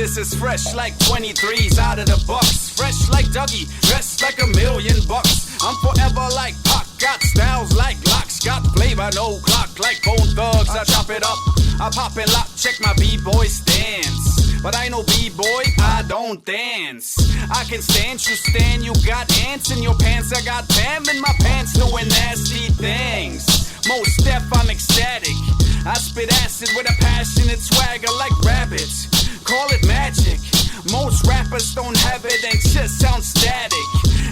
this is fresh like 23s out of the box. Fresh like Dougie, dressed like $1,000,000. I'm forever like Pac, got styles like locks. Got flavor, no clock, like Bone Thugs. I chop it up, I pop and lock, check my B-boy stance. But I know B-boy, I don't dance. I can stand, you stand, you got ants in your pants. I got Pam in my pants doing nasty things. Most deaf, I'm ecstatic. I spit acid with a passionate swagger like rabbits. Call it magic. Most rappers don't have it and just sound static.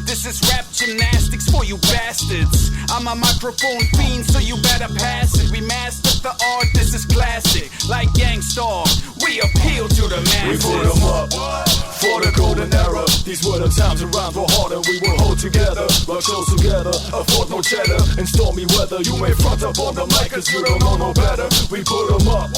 This is rap gymnastics for you bastards. I'm a microphone fiend, so you better pass it. We mastered the art, this is classic. Like Gangstar, we appeal to the masses. We put them up for the golden era. These were the times and rhymes were hard and we will hold together. Rock shows together, afford no cheddar. In stormy weather, you may front up on the mic cause you don't know no better. We put them up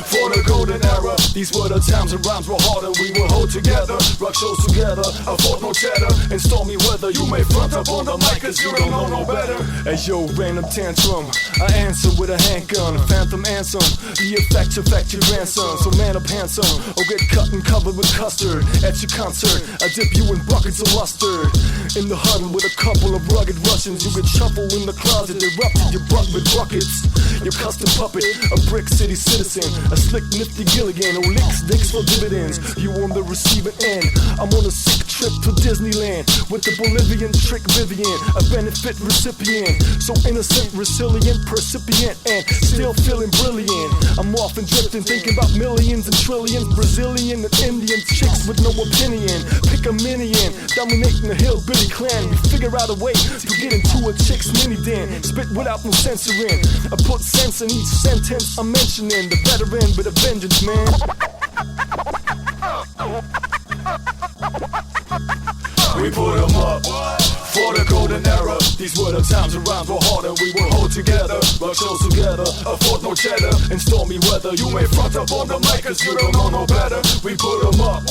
for the golden era. These were the times and rhymes were hard and we will hold together. Rock shows together, afford no cheddar. In stormy weather, you may front up on the mic cause you don't know no better. Hey yo, random tantrum, I answer with a handgun, a phantom anthem. The effect your grandson, so man up handsome, or get cut and covered with custard. At your concert, I dip you in buckets of mustard. In the huddle with a couple of rugged Russians, you get shuffled in the closet, erupted your butt with buckets. Your custom puppet, a brick city citizen, a slick nifty Gilligan, who licks dicks for dividends. You on the receiving end, I'm on a sick trip to Disneyland with the Bolivian trick Vivian, a benefit recipient, so innocent, resilient, percipient, and still feeling brilliant. I'm off and drifting, thinking about millions and trillions, Brazilian and Indian chicks with no opinion. Pick a minion, dominating the hillbilly clan. We figure out a way to get into a chick's mini den. Spit without no censoring, I put sense in each sentence I'm mentioning. The veteran with a vengeance, man. We put them up for the golden era. These were the times and rhymes were hard and we will hold together. Rock shows together, afford no cheddar. In stormy weather, you may front up on the mic cause you don't know no better. We put them up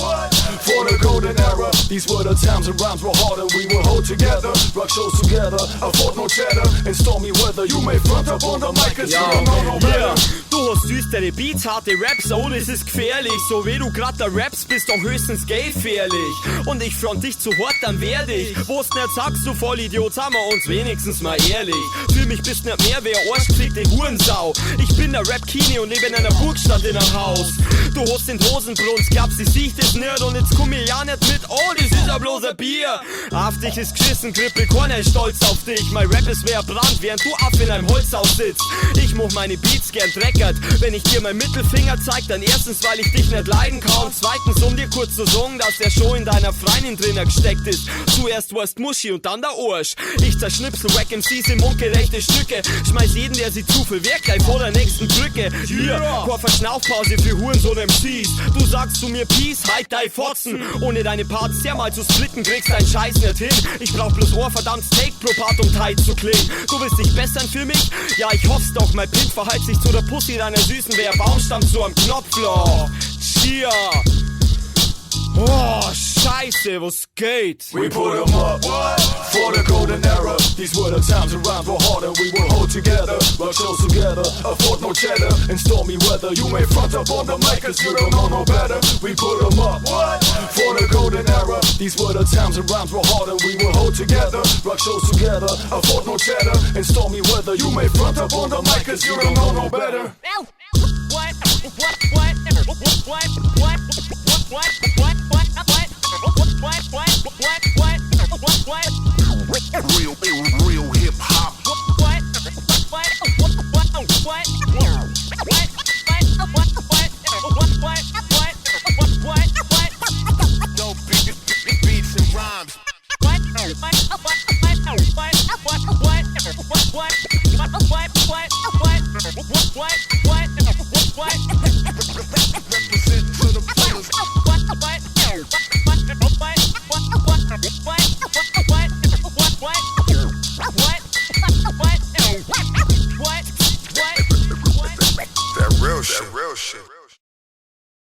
for the golden era. These were the times and rhymes were hard and we will hold together. Rock shows together, afford no cheddar. In stormy weather, you may front up on the mic cause you don't know no better. Du hast düstere Beats, harte Raps, oh das ist gefährlich. So wie du grad da rappst, bist doch höchstens gefährlich. Und ich front dich zu hart, dann werde ich. Wo's nicht sagst, du Vollidiot, sagen wir uns wenigstens mal ehrlich. Für mich bist nicht mehr wie ein arschgefickte Hurensau. Ich bin der Rap-Kini und lebe in einer Burgstadt in einem Haus. Du hast den Hosenbrunst, glaubst, ich sieh das nicht und jetzt komm ich ja nicht mit, oh, das ist ja bloß ein Bier. Auf dich ist geschissen, Krippel, keiner ist stolz auf dich. Mein Rap ist wie ein Brand, während du ab in einem Holzhaus sitzt. Ich mach meine Beats gern dreckert. Wenn ich dir meinen Mittelfinger zeig, dann erstens, weil ich dich nicht leiden kann. Zweitens, um dir kurz zu sagen, dass der Show in deiner Freundin drinnen gesteckt ist. Zuerst warst Muschi und dann der Arsch. Ich zerschnipsel Wack MCs in mundgerechte Stücke. Schmeiß jeden, der sie zu viel wert, gleich vor der nächsten Drücke. Hier, keine Verschnaufpause für Hurensohn MCs. Du sagst zu mir Peace, halt dein Fotzen. Ohne deine Parts sehr mal zu splitten, kriegst deinen Scheiß nicht hin. Ich brauch bloß verdammt Steak pro Part, um tight zu klingen. Du willst dich bessern für mich? Ja, ich hoff's doch. Mein Pimp verhält sich zu der Pussy deiner Süßen, wer Baumstamm zu am Knopfloch. Cheer. Oh, Scheiße, was geht? We put them up for the golden era. These were the times and rhymes were hard and we will hold together. Rock shows together, afford no cheddar. In stormy weather, you may front up on the mic cause you don't know no better. We put them up for the golden era. These were the times and rhymes were hard and we will hold together. Rock shows together, afford no cheddar. In stormy weather, you may front up on the mic cause you don't know no better. What?